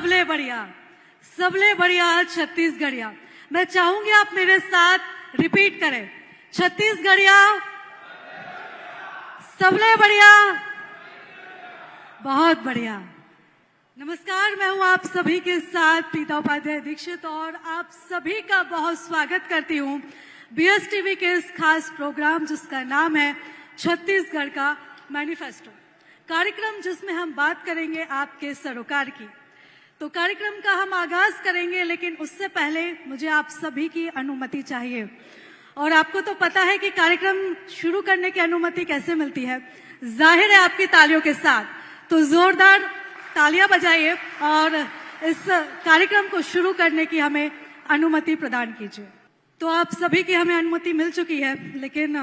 सबले बढ़िया छत्तीसगढ़िया। मैं चाहूंगी आप मेरे साथ रिपीट करें, छत्तीसगढ़िया सबले बढ़िया, बहुत बढ़िया। नमस्कार, मैं हूं आप सभी के साथ प्रीता उपाध्याय दीक्षित और आप सभी का बहुत स्वागत करती हूं बीएसटीवी के इस खास प्रोग्राम जिसका नाम है छत्तीसगढ़ का मैनिफेस्टो कार्यक्रम, जिसमें हम बात करेंगे आपके सरोकार की। तो कार्यक्रम का हम आगाज करेंगे, लेकिन उससे पहले मुझे आप सभी की अनुमति चाहिए। और आपको तो पता है कि कार्यक्रम शुरू करने की अनुमति कैसे मिलती है, जाहिर है आपकी तालियों के साथ। तो जोरदार तालियां बजाइए और इस कार्यक्रम को शुरू करने की हमें अनुमति प्रदान कीजिए। तो आप सभी की हमें अनुमति मिल चुकी है, लेकिन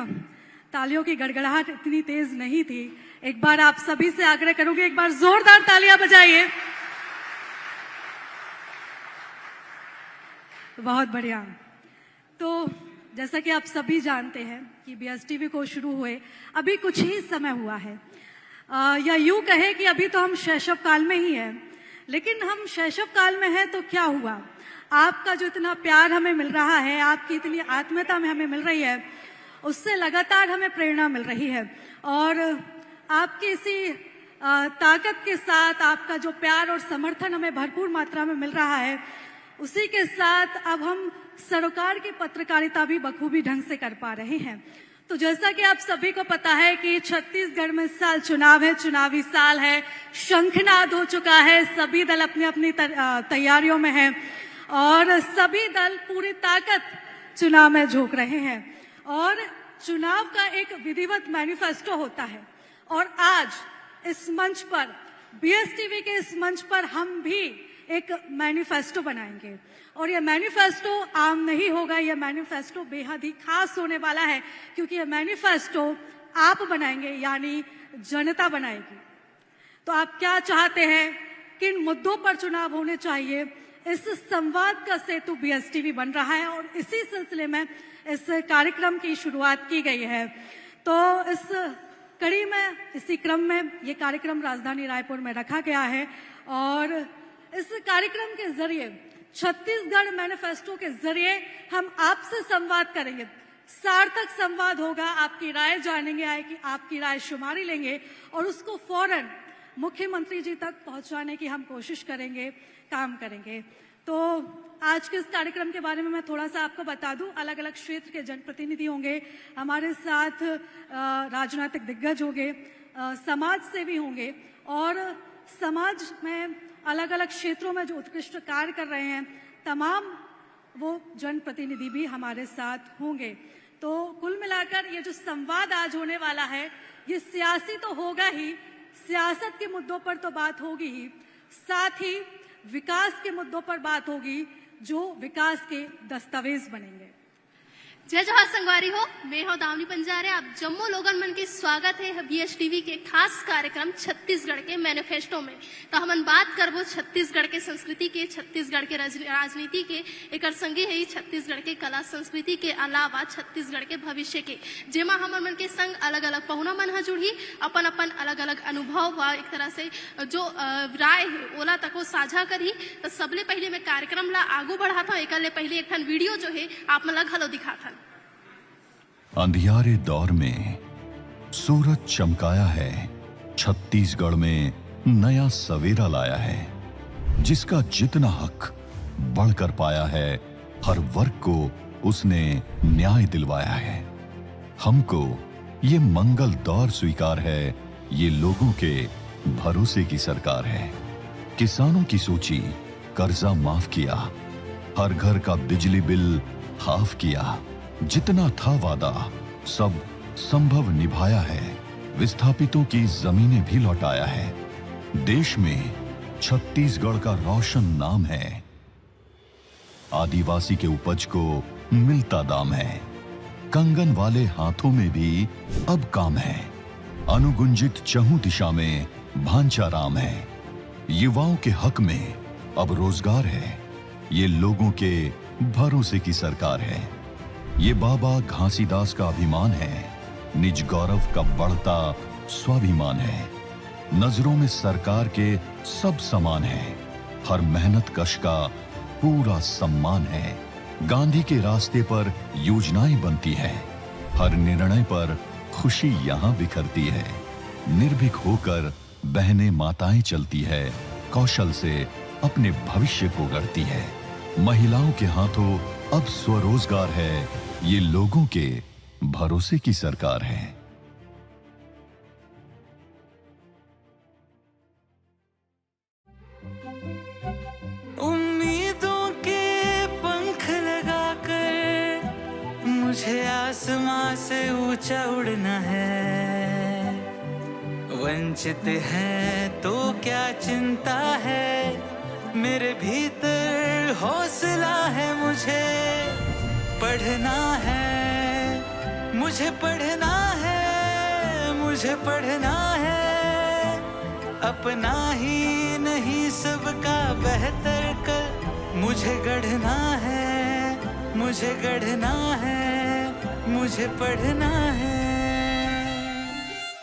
तालियों की गड़गड़ाहट इतनी तेज नहीं थी। एक बार आप सभी से आग्रह करूंगी, एक बार जोरदार तालियां बजाइए। बहुत बढ़िया। तो जैसा कि आप सभी जानते हैं कि बीएसटीवी को शुरू हुए अभी कुछ ही समय हुआ है, या यूं कहे कि अभी तो हम शैशव काल में ही हैं। लेकिन हम शैशव काल में हैं तो क्या हुआ, आपका जो इतना प्यार हमें मिल रहा है, आपकी इतनी आत्मीयता में हमें मिल रही है, उससे लगातार हमें प्रेरणा मिल रही है। और आपकी इसी ताकत के साथ आपका जो प्यार और समर्थन हमें भरपूर मात्रा में मिल रहा है, उसी के साथ अब हम सरोकार की पत्रकारिता भी बखूबी ढंग से कर पा रहे हैं। तो जैसा कि आप सभी को पता है कि छत्तीसगढ़ में इस साल चुनाव है, चुनावी साल है, शंखनाद हो चुका है, सभी दल अपनी अपनी तैयारियों में हैं और सभी दल पूरी ताकत चुनाव में झोंक रहे हैं। और चुनाव का एक विधिवत मैनिफेस्टो होता है और आज इस मंच पर, बीएसटीवी के इस मंच पर हम भी एक मैनिफेस्टो बनाएंगे। और यह मैनिफेस्टो आम नहीं होगा, यह मैनिफेस्टो बेहद ही खास होने वाला है, क्योंकि यह मैनिफेस्टो आप बनाएंगे, यानी जनता बनाएगी। तो आप क्या चाहते हैं, किन मुद्दों पर चुनाव होने चाहिए, इस संवाद का सेतु बीएसटीवी बन रहा है और इसी सिलसिले में इस कार्यक्रम की शुरुआत की गई है। तो इस कड़ी में, इसी क्रम में ये कार्यक्रम राजधानी रायपुर में रखा गया है और इस कार्यक्रम के जरिए, छत्तीसगढ़ मैनिफेस्टो के जरिए हम आपसे संवाद करेंगे। सार्थक संवाद होगा, आपकी राय जानेंगे, आपकी राय शुमारी लेंगे और उसको फौरन मुख्यमंत्री जी तक पहुंचाने की हम कोशिश करेंगे, काम करेंगे। तो आज के इस कार्यक्रम के बारे में मैं थोड़ा सा आपको बता दूं। अलग अलग क्षेत्र के जनप्रतिनिधि होंगे हमारे साथ, राजनीतिक दिग्गज होंगे, समाज सेवी होंगे और समाज में अलग अलग क्षेत्रों में जो उत्कृष्ट कार्य कर रहे हैं, तमाम वो जनप्रतिनिधि भी हमारे साथ होंगे। तो कुल मिलाकर ये जो संवाद आज होने वाला है, ये सियासी तो होगा ही, सियासत के मुद्दों पर तो बात होगी ही, साथ ही विकास के मुद्दों पर बात होगी, जो विकास के दस्तावेज बनेंगे। जय जोहार संगवारी हो, मैं हूं दावनी पंजारे। आप जम्मू लोगन मन के स्वागत है बीएसटीवी के खास कार्यक्रम छत्तीसगढ़ के मैनिफेस्टो में। तो हम बात करबो छत्तीसगढ़ के संस्कृति के, छत्तीसगढ़ के राजनीति के, एक संगे है छत्तीसगढ़ के कला संस्कृति के अलावा छत्तीसगढ़ के भविष्य के, जेमा हमन मन के संग अलग अलग पहुना मन ह जुड़ी अपन अपन अलग अलग अनुभव व एक तरह से जो राय है ओला तको साझा करी। तो सबले पहले मैं कार्यक्रम ला आगू बढ़ाता हूँ। एक पहले एक वीडियो जो है आप मन ला घलो दिखाता। अंधियारे दौर में सूरज चमकाया है, छत्तीसगढ़ में नया सवेरा लाया है। जिसका जितना हक बढ़कर पाया है, हर वर्ग को उसने न्याय दिलवाया है। हमको ये मंगल दौर स्वीकार है, ये लोगों के भरोसे की सरकार है। किसानों की सूची कर्जा माफ किया, हर घर का बिजली बिल हाफ किया। जितना था वादा सब संभव निभाया है, विस्थापितों की जमीनें भी लौटाया है। देश में छत्तीसगढ़ का रोशन नाम है, आदिवासी के उपज को मिलता दाम है। कंगन वाले हाथों में भी अब काम है, अनुगुंजित चहुं दिशा में भांचा राम है। युवाओं के हक में अब रोजगार है, ये लोगों के भरोसे की सरकार है। ये बाबा घासीदास का अभिमान है, निज गौरव का बढ़ता स्वाभिमान है। नजरों में सरकार के सब समान है, हर मेहनत कश का पूरा सम्मान है। गांधी के रास्ते पर योजनाएं बनती है, हर निर्णय पर खुशी यहाँ बिखरती है। निर्भीक होकर बहनें माताएं चलती है, कौशल से अपने भविष्य को गढ़ती है। महिलाओं के हाथों अब स्वरोजगार है, ये लोगों के भरोसे की सरकार है। उम्मीदों के पंख लगाकर मुझे आसमां से ऊंचा उड़ना है। वंचित है तो क्या चिंता है, मेरे भीतर हौसला है। मुझे पढ़ना है, मुझे पढ़ना है, मुझे पढ़ना है। अपना ही नहीं सबका बेहतर कल मुझे गढ़ना है, मुझे गढ़ना है, मुझे पढ़ना है।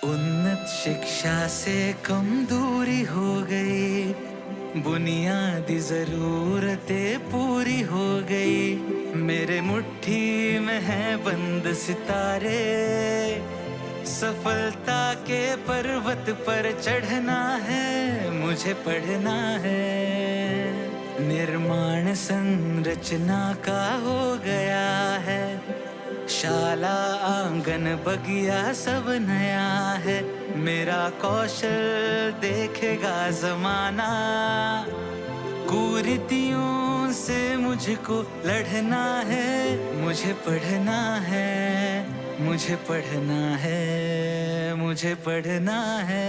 उन्नत शिक्षा से कम दूरी हो गई, बुनियादी जरूरतें पूरी हो गई। मेरे मुट्ठी में है बंद सितारे, सफलता के पर्वत पर चढ़ना है, मुझे पढ़ना है। निर्माण संरचना का हो गया है, शाला आंगन बगिया सब नया है। मेरा कौशल देखेगा जमाना, कुरीतियों से मुझको लड़ना है, मुझे पढ़ना है, मुझे पढ़ना है, मुझे पढ़ना है।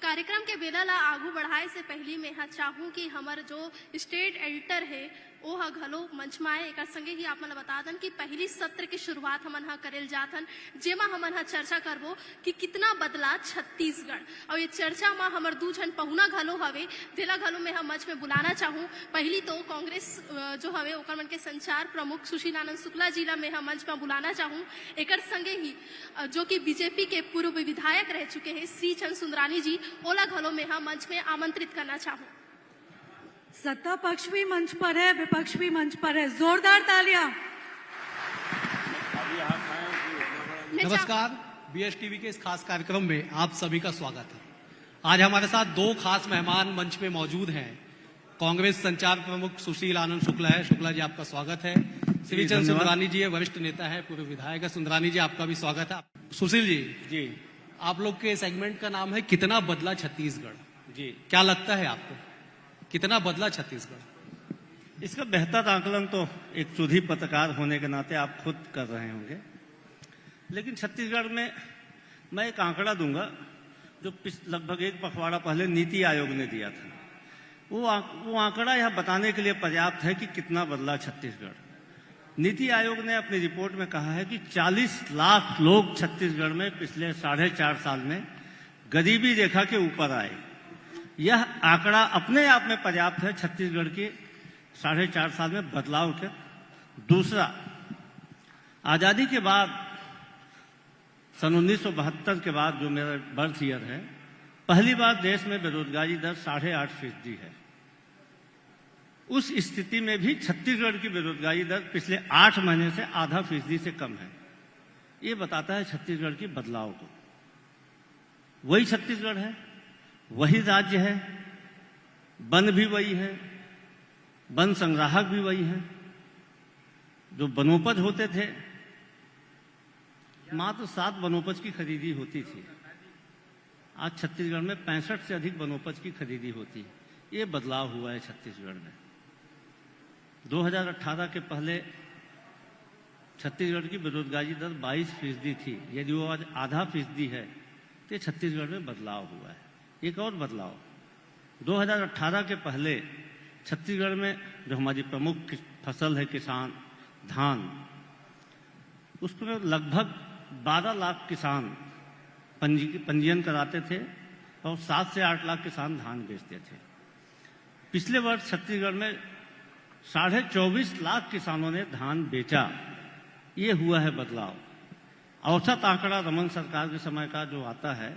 कार्यक्रम के बेला ला आगू बढ़ाए से पहले मैं यहाँ चाहूँ कि हमारे जो स्टेट एडिटर है वो हा घलो मंच में आए। एक संगे ही आप मन बता दन कि पहली सत्र की शुरुआत हमन हा करेल जाथन, जेमा हमन हा चर्चा करबो कि कितना बदला छत्तीसगढ़। और ये चर्चा में हमार दू जन पहुना घलो हवे, जेला घलो मैं हम मंच में बुलाना चाहूँ। पहली तो कांग्रेस जो हवे ओकर मन के संचार प्रमुख सुशील आनंद शुक्ला जी ला मैं हम मंच में बुलाना चाहूँ। एक संगे ही जो कि बीजेपी के पूर्व विधायक रह चुके हैं श्री चंद सुंदरानी जी, ओला घलो में हम मंच में आमंत्रित करना चाहूँ। सत्ता पक्ष भी मंच पर है, विपक्ष भी मंच पर है, जोरदार तालियां। नमस्कार, बीएस टीवी के इस खास कार्यक्रम में आप सभी का स्वागत है। आज हमारे साथ दो खास मेहमान मंच में मौजूद हैं। कांग्रेस संचार प्रमुख सुशील आनंद शुक्ला है, शुक्ला जी आपका स्वागत है। श्री चंद सुंदरानी जी है, वरिष्ठ नेता है, पूर्व विधायक है। सुंदरानी जी आपका भी स्वागत है। सुशील जी, आप लोग के सेगमेंट का नाम है कितना बदला छत्तीसगढ़। जी, क्या लगता है आपको कितना बदला छत्तीसगढ़? इसका बेहतर आकलन तो एक सुधी पत्रकार होने के नाते आप खुद कर रहे होंगे, लेकिन छत्तीसगढ़ में मैं एक आंकड़ा दूंगा जो लगभग एक पखवाड़ा पहले नीति आयोग ने दिया था। वो आंकड़ा यह बताने के लिए पर्याप्त है कि कितना बदला छत्तीसगढ़। नीति आयोग ने अपनी रिपोर्ट में कहा है कि 40 लाख लोग छत्तीसगढ़ में पिछले 4.5 साल में गरीबी रेखा के ऊपर आए। यह आंकड़ा अपने आप में पर्याप्त है छत्तीसगढ़ के 4.5 साल में बदलाव के। दूसरा, आजादी के बाद सन 1972 के बाद जो मेरा बर्थ ईयर है, पहली बार देश में बेरोजगारी दर 8.5% है। उस स्थिति में भी छत्तीसगढ़ की बेरोजगारी दर पिछले 8 महीने से 0.5% से कम है। ये बताता है छत्तीसगढ़ की बदलाव को। वही छत्तीसगढ़ है, वही राज्य है, वन भी वही है, वन संग्राहक भी वही है। जो वनोपज होते थे, मात्र 7 वनोपज की खरीदी होती थी। आज छत्तीसगढ़ में 65 से अधिक वनोपज की खरीदी होती है। ये बदलाव हुआ है छत्तीसगढ़ में। 2018 के पहले छत्तीसगढ़ की बेरोजगारी दर 22% थी। यदि वो आज 0.5% है तो छत्तीसगढ़ में बदलाव हुआ है। एक और बदलाव, 2018 के पहले छत्तीसगढ़ में जो हमारी प्रमुख फसल है किसान, धान, उसमें लगभग 12 लाख किसान पंजीयन कराते थे और 7 से 8 लाख किसान धान बेचते थे। पिछले वर्ष छत्तीसगढ़ में 24.5 लाख किसानों ने धान बेचा। ये हुआ है बदलाव। औसत आंकड़ा रमन सरकार के समय का जो आता है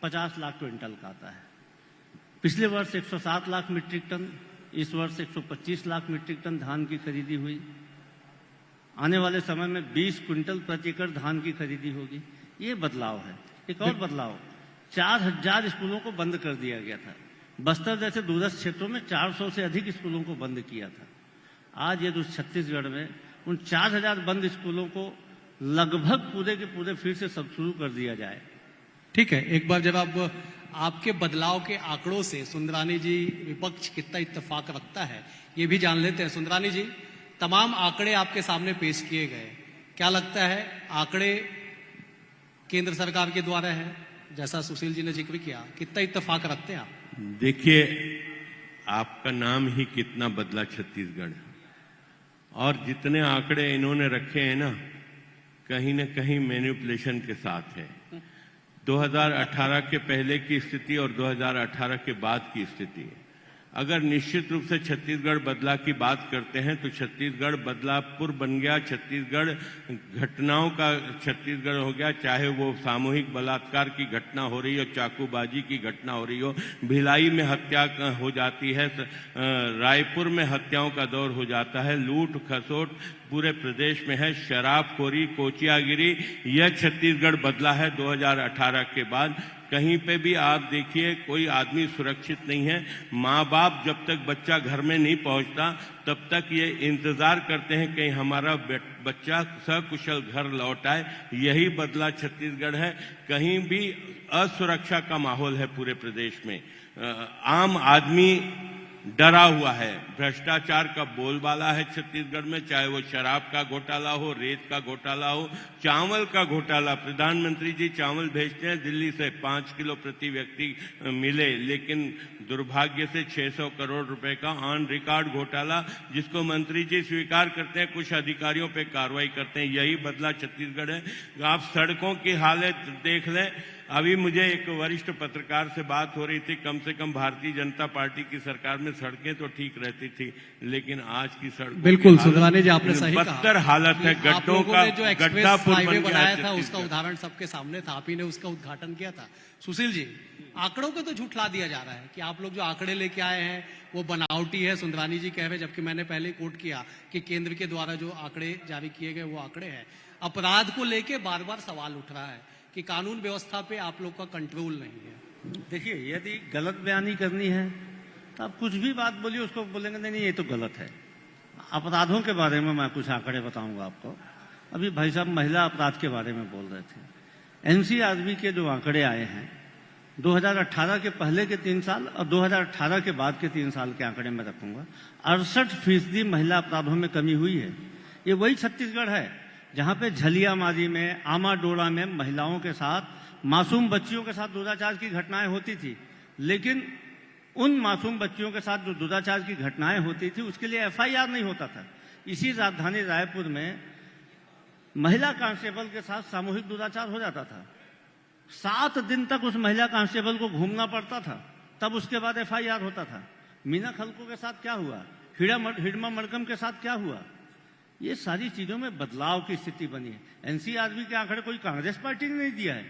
50 लाख क्विंटल का आता है। पिछले वर्ष 107 लाख मीट्रिक टन, इस वर्ष 125 लाख मीट्रिक टन धान की खरीदी हुई। आने वाले समय में 20 क्विंटल प्रति एकड़ धान की खरीदी होगी। ये बदलाव है। एक और बदलाव, 4000 स्कूलों को बंद कर दिया गया था। बस्तर जैसे दूरस्थ क्षेत्रों में 400 से अधिक स्कूलों को बंद किया था। आज ये छत्तीसगढ़ में उन 4000 बंद स्कूलों को लगभग पूरे के पूरे फिर से सब शुरू कर दिया जाए। ठीक है, एक बार जब आपके बदलाव के आंकड़ों से सुंदरानी जी विपक्ष कितना इत्तेफाक रखता है ये भी जान लेते हैं। सुंदरानी जी, तमाम आंकड़े आपके सामने पेश किए गए, क्या लगता है आंकड़े केंद्र सरकार के द्वारा है, जैसा सुशील जी ने जिक्र किया, कितना इत्तेफाक रखते हैं आप? देखिए, आपका नाम ही कितना बदला छत्तीसगढ़, और जितने आंकड़े इन्होंने रखे हैं ना कहीं मैनिपुलेशन के साथ है। 2018 के पहले की स्थिति और 2018 के बाद की स्थिति है। अगर निश्चित रूप से छत्तीसगढ़ बदला की बात करते हैं तो छत्तीसगढ़ बदलापुर बन गया, छत्तीसगढ़ घटनाओं का छत्तीसगढ़ हो गया, चाहे वो सामूहिक बलात्कार की घटना हो रही हो, चाकूबाजी की घटना हो रही हो, भिलाई में हत्या हो जाती है, रायपुर में हत्याओं का दौर हो जाता है, लूट खसोट पूरे प्रदेश में है, शराबखोरी, कोचियागिरी, यह छत्तीसगढ़ बदला है 2018 के बाद। कहीं पे भी आप देखिए कोई आदमी सुरक्षित नहीं है। माँ बाप जब तक बच्चा घर में नहीं पहुंचता तब तक ये इंतजार करते हैं कहीं हमारा बच्चा सकुशल घर लौट आए। यही बदला छत्तीसगढ़ है। कहीं भी असुरक्षा का माहौल है पूरे प्रदेश में। आम आदमी डरा हुआ है। भ्रष्टाचार का बोलबाला है छत्तीसगढ़ में, चाहे वो शराब का घोटाला हो, रेत का घोटाला हो, चावल का घोटाला। प्रधानमंत्री जी चावल भेजते हैं दिल्ली से, 5 किलो प्रति व्यक्ति मिले, लेकिन दुर्भाग्य से 600 करोड़ रुपए का ऑन रिकॉर्ड घोटाला, जिसको मंत्री जी स्वीकार करते हैं, कुछ अधिकारियों पे कार्रवाई करते हैं। यही बदला छत्तीसगढ़ है। आप सड़कों की हालत देख लें। अभी मुझे एक वरिष्ठ पत्रकार से बात हो रही थी, कम से कम भारतीय जनता पार्टी की सरकार में सड़कें तो ठीक रहती थी, लेकिन आज की सड़क बिल्कुल सुंदरानी जी आपने सही कहा। बदतर हालत है। गड्ढों का जो एक्सप्रेस हाईवे बनाया था उसका उदाहरण सबके सामने था, आप ही ने उसका उद्घाटन किया था। सुशील जी, आंकड़ों को तो झूठला दिया जा रहा है कि आप लोग जो आंकड़े लेके आए हैं वो बनावटी है, सुंदरानी जी कह रहे, जबकि मैंने पहले कोट किया कि केंद्र के द्वारा जो आंकड़े जारी किए गए वो आंकड़े हैं। अपराध को लेके बार बार सवाल उठ रहा है कि कानून व्यवस्था पे आप लोग का कंट्रोल नहीं है। देखिए, यदि गलत बयानी करनी है तो आप कुछ भी बात बोलिए, उसको बोलेंगे नहीं ये तो गलत है। अपराधों के बारे में मैं कुछ आंकड़े बताऊंगा आपको। अभी भाई साहब महिला अपराध के बारे में बोल रहे थे। एनसीआरबी के जो आंकड़े आए हैं 2018 के पहले के 3 साल और 2018 के बाद के 3 साल के आंकड़े में रखूंगा। 68% महिला अपराधों में कमी हुई है। ये वही छत्तीसगढ़ है जहां पे झलियामारी में, आमाडोरा में महिलाओं के साथ, मासूम बच्चियों के साथ दुराचार की घटनाएं होती थी, लेकिन उन मासूम बच्चियों के साथ जो दुराचार की घटनाएं होती थी उसके लिए एफआईआर नहीं होता था। इसी राजधानी रायपुर में महिला कांस्टेबल के साथ सामूहिक दुराचार हो जाता था। 7 दिन तक उस महिला कांस्टेबल को घूमना पड़ता था, तब उसके बाद एफआईआर होता था। मीना खलको के साथ क्या हुआ, हिडमा मरकम के साथ क्या हुआ, ये सारी चीजों में बदलाव की स्थिति बनी है। एनसीआरबी के आंकड़े कोई कांग्रेस पार्टी ने नहीं दिया है।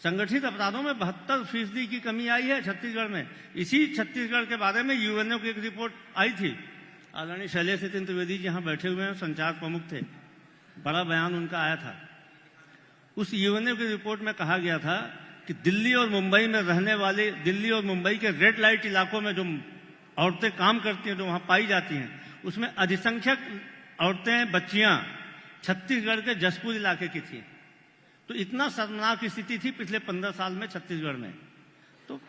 संगठित अपराधों में 72% की कमी आई है छत्तीसगढ़ में। इसी छत्तीसगढ़ के बारे में यूएनओ की एक रिपोर्ट आई थी। आदरणीय शैलेश त्रिवेदी जी यहाँ बैठे हुए हैं, संचार प्रमुख थे, बड़ा बयान उनका आया था। उस यूएनओ की रिपोर्ट में कहा गया था कि दिल्ली और मुंबई में रहने वाले, दिल्ली और मुंबई के रेड लाइट इलाकों में जो औरतें काम करती हैं, जो वहां पाई जाती हैं, उसमें अधिसंख्यक औरतें, बच्चियां छत्तीसगढ़ के जसपुर इलाके की थी। तो इतना शर्मनाक स्थिति थी पिछले 15 साल में छत्तीसगढ़ में। तो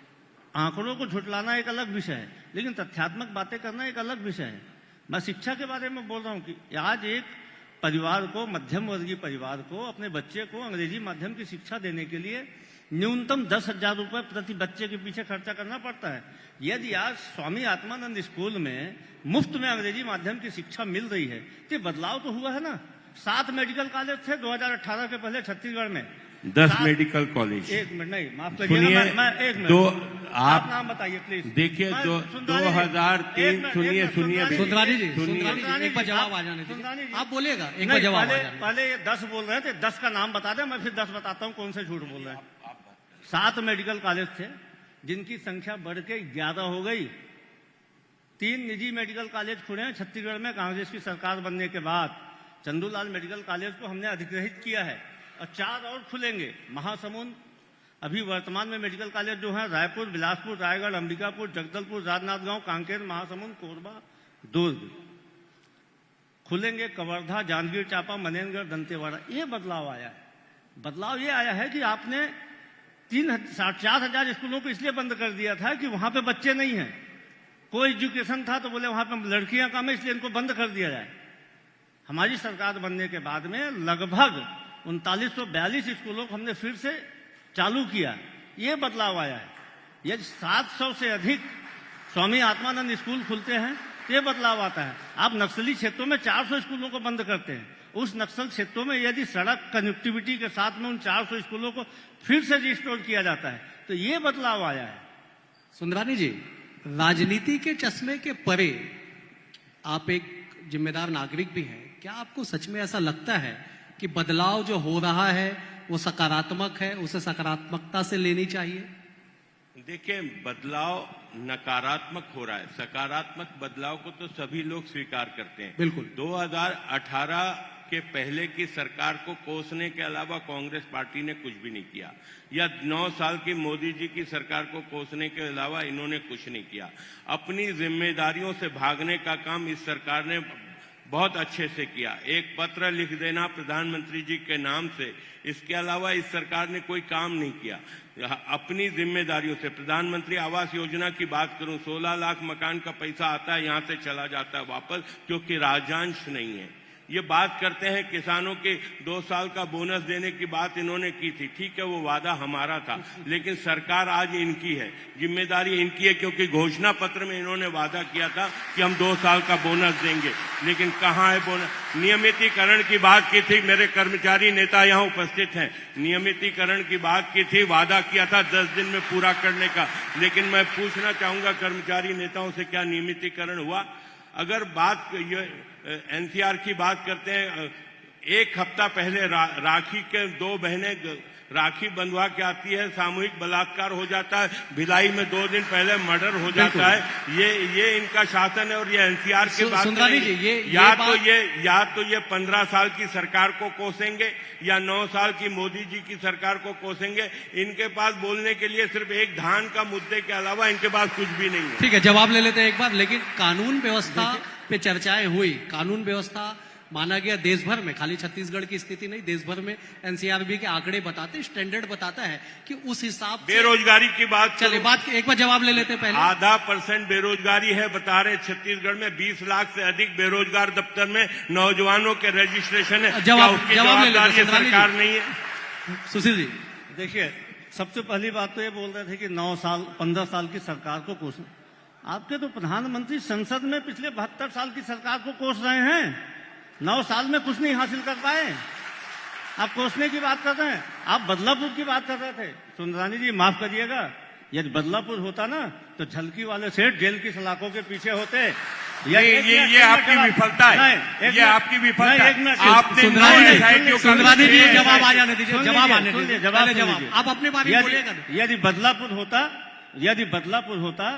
आंकड़ों को झुटलाना एक अलग विषय है, लेकिन तथ्यात्मक बातें करना एक अलग विषय है। मैं शिक्षा के बारे में बोल रहा हूं कि आज एक परिवार को, मध्यम वर्गीय परिवार को, अपने बच्चे को अंग्रेजी माध्यम की शिक्षा देने के लिए न्यूनतम 10,000 रुपए प्रति बच्चे के पीछे खर्चा करना पड़ता है। यदि आज स्वामी आत्मानंद स्कूल में मुफ्त में अंग्रेजी माध्यम की शिक्षा मिल रही है तो बदलाव तो हुआ है ना। 7 मेडिकल कॉलेज थे 2018 के पहले छत्तीसगढ़ में। 10 मेडिकल कॉलेज। एक मिनट, नहीं माफ करिएगा, मैं एक मिनट, तो आप नाम बताइए प्लीज। देखिए 2003, सुनिए सुंदरानी जी, एक बार जवाब आ जाने दीजिए। आप बोलिएगा, एक बार जवाब आ जाने। पहले ये 10 बोल रहे थे, 10 का नाम बता दें, मैं फिर 10 बताता हूँ कौन से झूठ बोल रहे हैं। 7 मेडिकल कॉलेज थे, जिनकी संख्या बढ़ के 11 हो गई। 3 निजी मेडिकल कॉलेज खुले हैं छत्तीसगढ़ में कांग्रेस की सरकार बनने के बाद। चंदूलाल मेडिकल कॉलेज को हमने अधिग्रहित किया है और 4 और खुलेंगे। महासमुंद, अभी वर्तमान में मेडिकल कॉलेज जो है रायपुर, बिलासपुर, रायगढ़, अंबिकापुर, जगदलपुर, राजनांदगांव, कांकेर, महासमुंद, कोरबा, दुर्ग खुलेंगे। कवर्धा, जांजगीर चांपा, मनेनगढ़, दंतेवाड़ा। ये बदलाव आया है। बदलाव ये आया है कि आपने 4,000 स्कूलों को इसलिए बंद कर दिया था कि वहां पे बच्चे नहीं हैं, कोई एजुकेशन था तो बोले वहां पे लड़कियां कम है इसलिए इनको बंद कर दिया जाए। हमारी सरकार बनने के बाद में लगभग 3942 स्कूलों को हमने फिर से चालू किया। ये बदलाव आया है। ये 700 से अधिक स्वामी आत्मानंद स्कूल खुलते हैं, ये बदलाव आता है। आप नक्सली क्षेत्रों में 400 स्कूलों को बंद करते हैं। उस नक्सल क्षेत्रों में यदि सड़क कनेक्टिविटी के साथ में उन 400 स्कूलों को फिर से रिस्टोर किया जाता है तो ये बदलाव आया है। सुंदरानी जी, राजनीति के चश्मे के परे आप एक जिम्मेदार नागरिक भी हैं। क्या आपको सच में ऐसा लगता है कि बदलाव जो हो रहा है वो सकारात्मक है, उसे सकारात्मकता से लेनी चाहिए? देखिए, बदलाव नकारात्मक हो रहा है, सकारात्मक बदलाव को तो सभी लोग स्वीकार करते हैं। बिल्कुल। 2018 के पहले की सरकार को कोसने के अलावा कांग्रेस पार्टी ने कुछ भी नहीं किया, या 9 साल की मोदी जी की सरकार को कोसने के अलावा इन्होंने कुछ नहीं किया। अपनी जिम्मेदारियों से भागने का काम इस सरकार ने बहुत अच्छे से किया। एक पत्र लिख देना प्रधानमंत्री जी के नाम से, इसके अलावा इस सरकार ने कोई काम नहीं किया। अपनी जिम्मेदारियों से प्रधानमंत्री आवास योजना की बात करूं, 16 लाख मकान का पैसा आता है, यहां से चला जाता है वापस, क्योंकि राजंश नहीं है। ये बात करते हैं किसानों के 2 साल का बोनस देने की बात इन्होंने की थी, ठीक है, वो वादा हमारा था, लेकिन सरकार आज इनकी है, जिम्मेदारी इनकी है, क्योंकि घोषणा पत्र में इन्होंने वादा किया था कि हम 2 साल का बोनस देंगे, लेकिन कहाँ है बोनस? नियमितीकरण की बात की थी, मेरे कर्मचारी नेता यहाँ उपस्थित हैं, नियमितीकरण की बात की थी, वादा किया था 10 दिन में पूरा करने का, लेकिन मैं पूछना चाहूंगा कर्मचारी नेताओं से, क्या नियमितीकरण हुआ? अगर बात एनसीआर की बात करते हैं, 1 हफ्ता पहले राखी के 2 बहनें राखी बंधवा के आती है, सामूहिक बलात्कार हो जाता है, भिलाई में 2 दिन पहले मर्डर हो जाता है। ये इनका शासन है। और ये एनसीआर की बात या तो ये 15 साल की सरकार को कोसेंगे या 9 साल की मोदी जी की सरकार को कोसेंगे। इनके पास बोलने के लिए सिर्फ एक धान का मुद्दे के अलावा इनके पास कुछ भी नहीं है। ठीक है, जवाब ले लेते हैं एक बार। लेकिन कानून व्यवस्था पे चर्चाएं हुई, कानून व्यवस्था माना गया देश भर में, खाली छत्तीसगढ़ की स्थिति नहीं, देश भर में एनसीआरबी के आंकड़े बताते, स्टैंडर्ड बताता है कि उस हिसाब से बेरोजगारी की बात, चलिए बात एक बार जवाब ले लेते हैं पहले। 0.5% बेरोजगारी है, बता रहे छत्तीसगढ़ में 20 लाख से अधिक बेरोजगार दफ्तर में नौजवानों के रजिस्ट्रेशन है। जवाब सरकार नहीं है। सुशील जी, देखिए, सबसे पहली बात तो ये बोल रहे थे कि 9 साल 15 साल की सरकार को कोस, आपके तो प्रधानमंत्री संसद में पिछले 72 साल की सरकार को कोस रहे हैं। 9 साल में कुछ नहीं हासिल कर पाए, आप कोसने की बात कर रहे हैं। आप बदलापुर की बात कर रहे थे। सुंदरानी जी माफ करिएगा, यदि बदलापुर होता ना तो झलकी वाले सेठ जेल की सलाखों के पीछे होते। ये आपकी विफलता है, ये आपकी विफलता है। आपने सुंदरानी जी जवाब आ जाने दीजिए, जवाब आने दीजिए, जवाब आप अपने बारे में बोलिएगा। यदि बदलापुर होता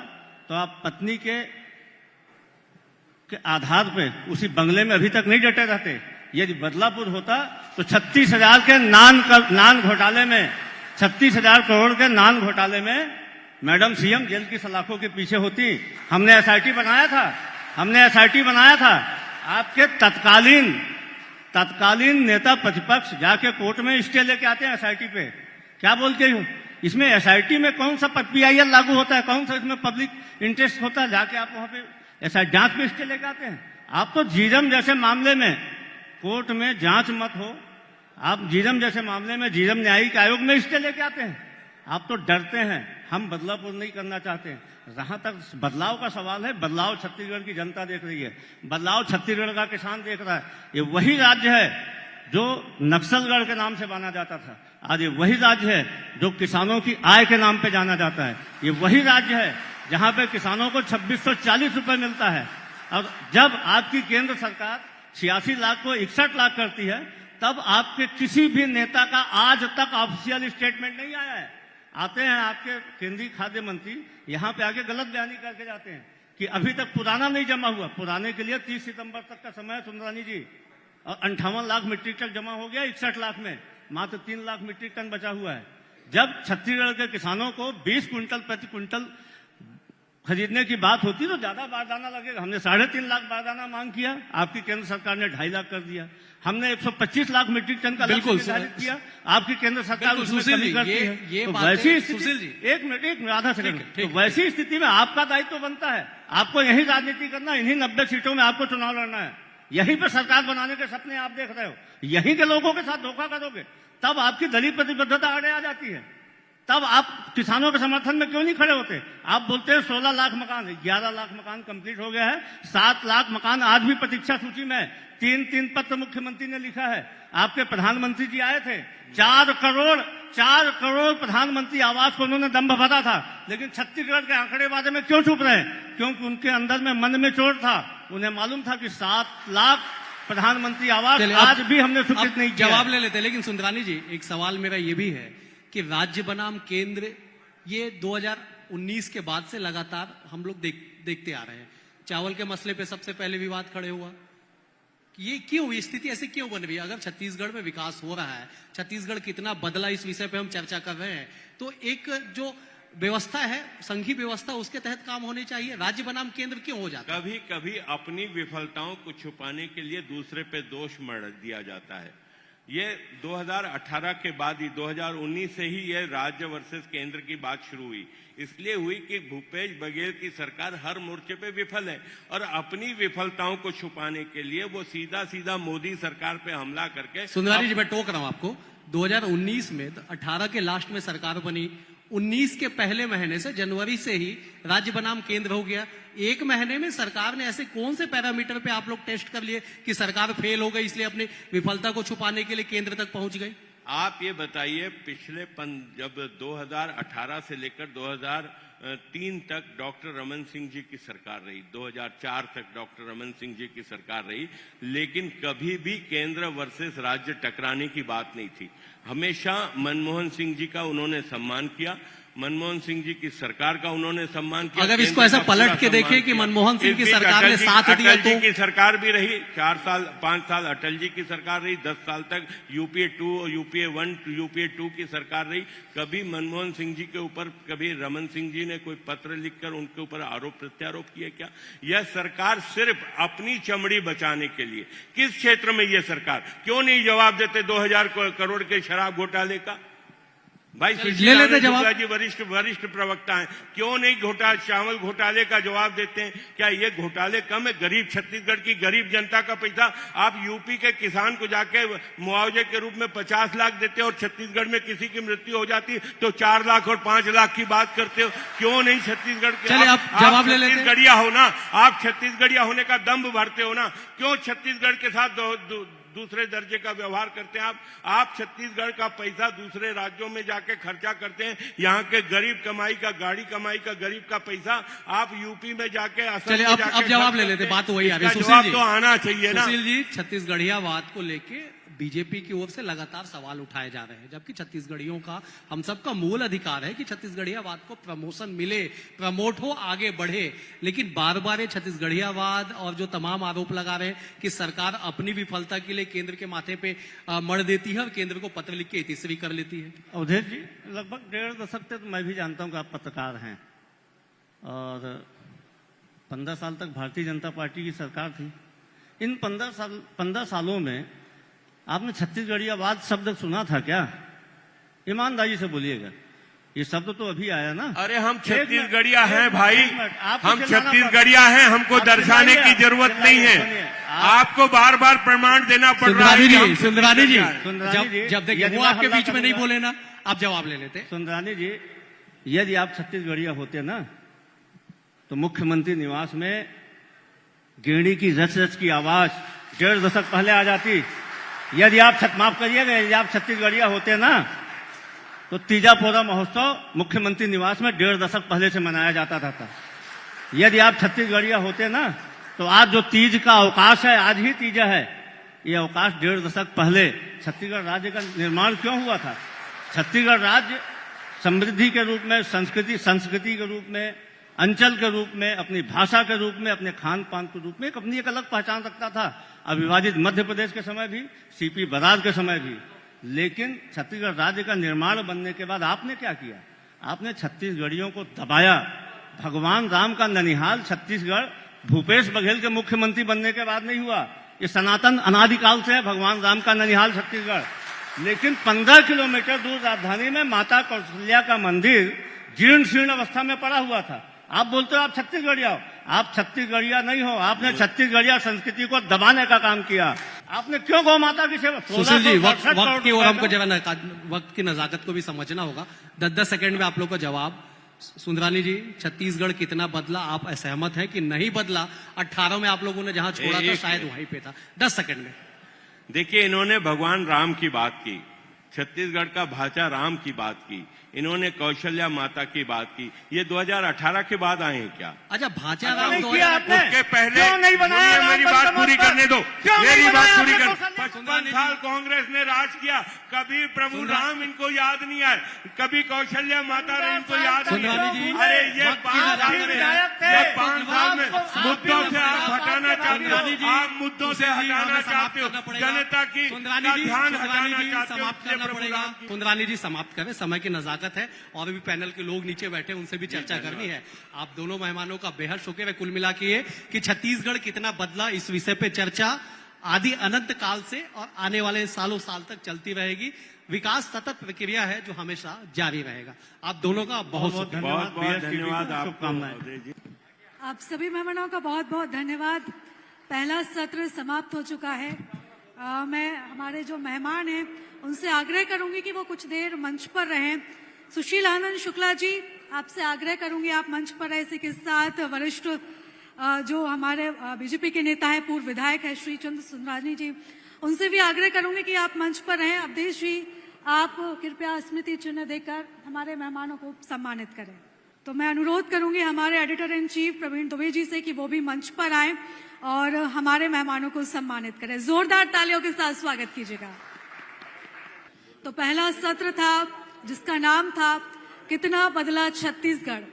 तो आप पत्नी के आधार पे उसी बंगले में अभी तक नहीं डटे रहते। यदि बदलापुर होता तो 36,000 के नान घोटाले में, 36,000 करोड़ के नान घोटाले में मैडम सीएम जेल की सलाखों के पीछे होती। हमने एसआईटी बनाया था। आपके तत्कालीन नेता प्रतिपक्ष जाके कोर्ट में स्टे लेके आते हैं एसआईटी पे। क्या बोलते हो? इसमें एसआईटी में कौन सा पीआईएल लागू होता है, कौन सा इसमें पब्लिक इंटरेस्ट होता है? जाके आप वहां पे ऐसा जांच में स्टे लेके आते हैं। आप तो जीरम जैसे मामले में कोर्ट में जांच मत हो, आप जीरम जैसे मामले में जीरम न्यायिक आयोग में स्टे लेके आते हैं। आप तो डरते हैं। हम बदलाव नहीं करना चाहते हैं। जहां तक बदलाव का सवाल है, बदलाव छत्तीसगढ़ की जनता देख रही है, बदलाव छत्तीसगढ़ का किसान देख रहा है। ये वही राज्य है जो नक्सलगढ़ के नाम से माना जाता था, आज ये वही राज्य है जो किसानों की आय के नाम पे जाना जाता है। ये वही राज्य है जहां पे किसानों को 2640 रुपए मिलता है। और जब आपकी केंद्र सरकार 86 लाख को 61 लाख करती है, तब आपके किसी भी नेता का आज तक ऑफिशियल स्टेटमेंट नहीं आया है। आते हैं आपके केंद्रीय खाद्य मंत्री, यहाँ पे आके गलत बयानी करके जाते हैं कि अभी तक पुराना नहीं जमा हुआ। पुराने के लिए 30 सितंबर तक का समय है सुंदरानी जी, और 58 लाख मीट्रिक टन जमा हो गया 61 लाख में, मात्र 3 लाख मीट्रिक टन बचा हुआ है। जब छत्तीसगढ़ के किसानों को 20 क्विंटल प्रति क्विंटल खरीदने की बात होती तो ज्यादा बारदाना लगेगा। हमने 3.5 लाख बारदाना मांग किया, आपकी केंद्र सरकार ने 2.5 लाख कर दिया। हमने 125 लाख मीट्रिक टन का लक्ष्य निर्धारित किया, आपकी केंद्र सरकार उसमें कमी करती है। तो वैसी स्थिति, एक मिनट आधा सेकंड, तो वैसी स्थिति में आपका दायित्व बनता है, आपको यही राजनीति करना, इन्हीं 90 सीटों में आपको चुनाव लड़ना है। यहीं पर सरकार बनाने के सपने आप देख रहे हो, यहीं के लोगों के साथ धोखा करोगे, तब आपकी दलीय प्रतिबद्धता आड़े आ जाती है। तब आप किसानों के समर्थन में क्यों नहीं खड़े होते? आप बोलते हैं 16 लाख मकान, 11 लाख मकान कंप्लीट हो गया है, 7 लाख मकान आज भी प्रतीक्षा सूची में है। 3 पत्र मुख्यमंत्री ने लिखा है, आपके प्रधानमंत्री जी आए थे, 4 करोड़ प्रधानमंत्री आवास को उन्होंने दम्भ भरा था, लेकिन छत्तीसगढ़ के आंकड़ेबाजी में क्यों चुप रहे? क्योंकि उनके अंदर में मन में चोट था, उन्हें मालूम था कि 7 लाख प्रधानमंत्री आवास आज भी हमने स्वीकृत नहीं किया। जवाब ले लेते, लेकिन सुंदरानी जी एक सवाल मेरा ये भी है कि राज्य बनाम केंद्र, ये 2019 के बाद से लगातार हम लोग देखते आ रहे हैं। चावल के मसले पे सबसे पहले विवाद खड़े हुआ, ये क्यों, ये स्थिति ऐसे क्यों बन रही है? अगर छत्तीसगढ़ में विकास हो रहा है, छत्तीसगढ़ कितना बदला, इस विषय पे हम चर्चा कर रहे हैं, तो एक जो व्यवस्था है, संघीय व्यवस्था, उसके तहत काम होने चाहिए। राज्य बनाम केंद्र क्यों हो जाता है? कभी कभी अपनी विफलताओं को छुपाने के लिए दूसरे पे दोष मढ़ दिया जाता है। ये 2018 के बाद ही 2019 से ही ये राज्य वर्सेस केंद्र की बात शुरू हुई, इसलिए हुई कि भूपेश बघेल की सरकार हर मोर्चे पे विफल है, और अपनी विफलताओं को छुपाने के लिए वो सीधा मोदी सरकार पे हमला करके। सुंदरानी जी मैं टोक रहा हूं आपको, 2019 में 18 के लास्ट में सरकार बनी, 19 के पहले महीने से, जनवरी से ही राज्य बनाम केंद्र हो गया। एक महीने में सरकार ने ऐसे कौन से पैरामीटर पे आप लोग टेस्ट कर लिए कि सरकार फेल हो गई, इसलिए अपनी विफलता को छुपाने के लिए केंद्र तक पहुंच गई? आप ये बताइए, पिछले जब 2018 से लेकर 2003 तक डॉक्टर रमन सिंह जी की सरकार रही, 2004 तक डॉक्टर रमन सिंह जी की सरकार रही, लेकिन कभी भी केंद्र वर्सेस राज्य टकराने की बात नहीं थी। हमेशा मनमोहन सिंह जी का उन्होंने सम्मान किया, मनमोहन सिंह जी की सरकार का उन्होंने सम्मान किया। अगर इसको ऐसा पलट के देखें कि मनमोहन सिंह की सरकार ने साथ दिया, अटल जी की सरकार भी रही, 5 साल अटल जी की सरकार रही, 10 साल तक यूपीए 2 और यूपीए 1 यूपीए 2 की सरकार रही। कभी मनमोहन सिंह जी के ऊपर, कभी रमन सिंह जी ने कोई पत्र लिखकर उनके ऊपर आरोप प्रत्यारोप किए क्या? यह सरकार सिर्फ अपनी चमड़ी बचाने के लिए, किस क्षेत्र में यह सरकार क्यों नहीं जवाब देते 2000 करोड़ के शराब घोटाले का? भाई ले लेते जवाब जी, वरिष्ठ प्रवक्ता हैं, क्यों नहीं चावल घोटाले का जवाब देते हैं? क्या ये घोटाले कम है? गरीब छत्तीसगढ़ की गरीब जनता का पैसा आप यूपी के किसान को जाके मुआवजे के रूप में 50 लाख देते हो, और छत्तीसगढ़ में किसी की मृत्यु हो जाती तो 4 लाख और 5 लाख की बात करते हो। क्यों नहीं छत्तीसगढ़ के? आप जवाब ले लेते। छत्तीसगढ़िया हो ना, आप छत्तीसगढ़िया होने का दम्भ भरते हो ना, क्यों छत्तीसगढ़ के साथ दूसरे दर्जे का व्यवहार करते हैं? आप छत्तीसगढ़ का पैसा दूसरे राज्यों में जाके खर्चा करते हैं। यहाँ के गरीब कमाई का, गाड़ी कमाई का गरीब का पैसा आप यूपी में जाके, असम चलिए में जाके अब जवाब ले लेते, बात तो वही आ रही है। सुशील जी, तो आना चाहिए ना। सुशील जी, छत्तीसगढ़ियावाद को लेके बीजेपी की ओर से लगातार सवाल उठाए जा रहे हैं, जबकि छत्तीसगढ़ियों का, हम सबका मूल अधिकार है कि छत्तीसगढ़ियावाद को प्रमोशन मिले, प्रमोट हो, आगे बढ़े, लेकिन बार बार छत्तीसगढ़ियावाद और जो तमाम आरोप लगा रहे हैं कि सरकार अपनी विफलता के लिए केंद्र के माथे पे मर देती है और केंद्र को पत्र लिख के तीसरी कर लेती है। अवधेश जी, लगभग 1.5 दशक से तो मैं भी जानता हूं कि आप पत्रकार हैं, और 15 साल तक भारतीय जनता पार्टी की सरकार थी। इन 15 सालों में आपने छत्तीसगढ़ियावाद शब्द सुना था क्या? ईमानदारी से बोलिएगा, ये शब्द तो अभी आया ना। अरे हम छत्तीसगढ़िया हैं भाई, हम चिल्लाना छत्तीसगढ़िया हैं, हमको दर्शाने की जरूरत नहीं है, आपको बार बार प्रमाण देना पड़ रहा है। सुंदरानी जी, जब देखिए वो आपके बीच में नहीं बोले ना, आप जवाब ले लेते। सुंदरानी जी, यदि आप छत्तीसगढ़िया होते ना, तो मुख्यमंत्री निवास में गेड़ी की रच रच की आवाज 1.5 दशक पहले आ जाती। यदि आप माफ करिएगा, यदि आप छत्तीसगढ़िया होते ना, तो तीजा पोरा महोत्सव मुख्यमंत्री निवास में 1.5 दशक पहले से मनाया जाता था। यदि आप छत्तीसगढ़िया होते ना, तो आज जो तीज का अवकाश है, आज ही तीजा है, ये अवकाश 1.5 दशक पहले छत्तीसगढ़ राज्य का निर्माण क्यों हुआ था? छत्तीसगढ़ राज्य समृद्धि के रूप में, संस्कृति के रूप में, अंचल के रूप में, अपनी भाषा के रूप में, अपने खान पान के रूप में अपनी एक अलग पहचान रखता था। अविभाजित मध्य प्रदेश के समय भी, सीपी बरार के समय भी। लेकिन छत्तीसगढ़ राज्य का निर्माण बनने के बाद आपने क्या किया? आपने छत्तीसगढ़ियों को दबाया। भगवान राम का ननिहाल छत्तीसगढ़ भूपेश बघेल के मुख्यमंत्री बनने के बाद नहीं हुआ। ये सनातन अनादिकाल से है भगवान राम का ननिहाल छत्तीसगढ़। लेकिन 15 किलोमीटर दूर राजधानी में माता कौशल्या का मंदिर जीर्ण शीर्ण अवस्था में पड़ा हुआ था। आप बोलते हो आप छत्तीसगढ़िया हो। आप छत्तीसगढ़िया नहीं हो। आपने छत्तीसगढ़िया संस्कृति को दबाने का काम किया। आपने क्यों गौ माता की सेवा? सुशील जी, वक्त की और हमको वक्त की नजाकत को भी समझना होगा। 10-10 सेकंड में आप लोग का जवाब। सुंदरानी जी, छत्तीसगढ़ कितना बदला? आप असहमत हैं कि नहीं बदला? 18 में आप लोगों ने जहां छोड़ा था शायद वहीं पे था। 10 सेकंड में। देखिए, इन्होंने भगवान राम की बात की, छत्तीसगढ़ का भाषा राम की बात की, इन्होंने कौशल्या माता की बात की। ये 2018 के बाद आए हैं क्या? अच्छा, भाषा राम उसके पहले मेरी बात पूरी करने दो। मेरी बात पूरी कर। 55 साल कांग्रेस ने राज किया, कभी प्रभु राम इनको याद नहीं आए, कभी कौशल्या माता इनको याद नहीं आए। अरे ये 5 साल में मुद्दों से आप हटाना चाहते हो। आप मुद्दों से हटाना चाहते हो, जनता की ध्यान हटाना चाहते हो। सुंदरानी जी समाप्त करें, समय की नजाकत है और भी पैनल के लोग नीचे बैठे, उनसे भी चर्चा करनी है। आप दोनों मेहमानों का बेहद शुक्र है। कुल मिला के कि छत्तीसगढ़ कितना बदला, इस विषय पे चर्चा आदि अनंत काल से और आने वाले सालों साल तक चलती रहेगी। विकास सतत प्रक्रिया है जो हमेशा जारी रहेगा। आप दोनों का बहुत बहुत धन्यवाद। आप सभी मेहमानों का बहुत बहुत धन्यवाद। पहला सत्र समाप्त हो चुका है। मैं हमारे जो मेहमान हैं उनसे आग्रह करूंगी कि वो कुछ देर मंच पर रहें। सुशील आनंद शुक्ला जी, आपसे आग्रह करूंगी आप मंच पर रहे। इसी के साथ वरिष्ठ जो हमारे बीजेपी के नेता है, पूर्व विधायक है श्री चंद्र सुंदरानी जी, उनसे भी आग्रह करूंगी कि आप मंच पर रहें। अवधेश जी, आप कृपया स्मृति चिन्ह देकर हमारे मेहमानों को सम्मानित करें। तो मैं अनुरोध करूंगी हमारे editor in chief Praveen Dubey ji से कि वो भी मंच पर आए और हमारे मेहमानों को सम्मानित करें। जोरदार तालियों के साथ स्वागत कीजिएगा। तो पहला सत्र था जिसका नाम था कितना बदला छत्तीसगढ़।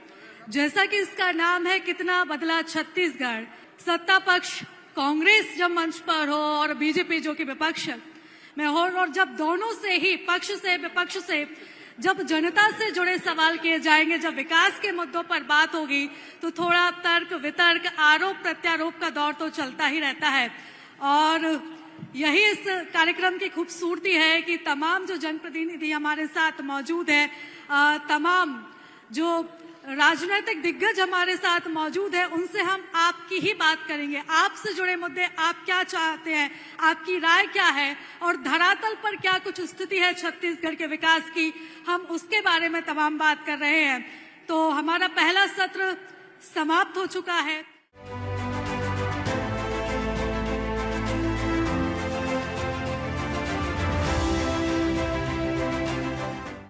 जैसा कि इसका नाम है कितना बदला छत्तीसगढ़, सत्ता पक्ष कांग्रेस जब मंच पर हो और बीजेपी जो कि विपक्ष में हो, और जब दोनों से ही पक्ष से विपक्ष से जब जनता से जुड़े सवाल किए जाएंगे, जब विकास के मुद्दों पर बात होगी, तो थोड़ा तर्क वितर्क आरोप प्रत्यारोप का दौर तो चलता ही रहता है। और यही इस कार्यक्रम की खूबसूरती है कि तमाम जो जनप्रतिनिधि हमारे साथ मौजूद है, तमाम जो राजनीतिक दिग्गज हमारे साथ मौजूद है, उनसे हम आपकी ही बात करेंगे। आपसे जुड़े मुद्दे, आप क्या चाहते हैं, आपकी राय क्या है और धरातल पर क्या कुछ स्थिति है छत्तीसगढ़ के विकास की, हम उसके बारे में तमाम बात कर रहे हैं। तो हमारा पहला सत्र समाप्त हो चुका है।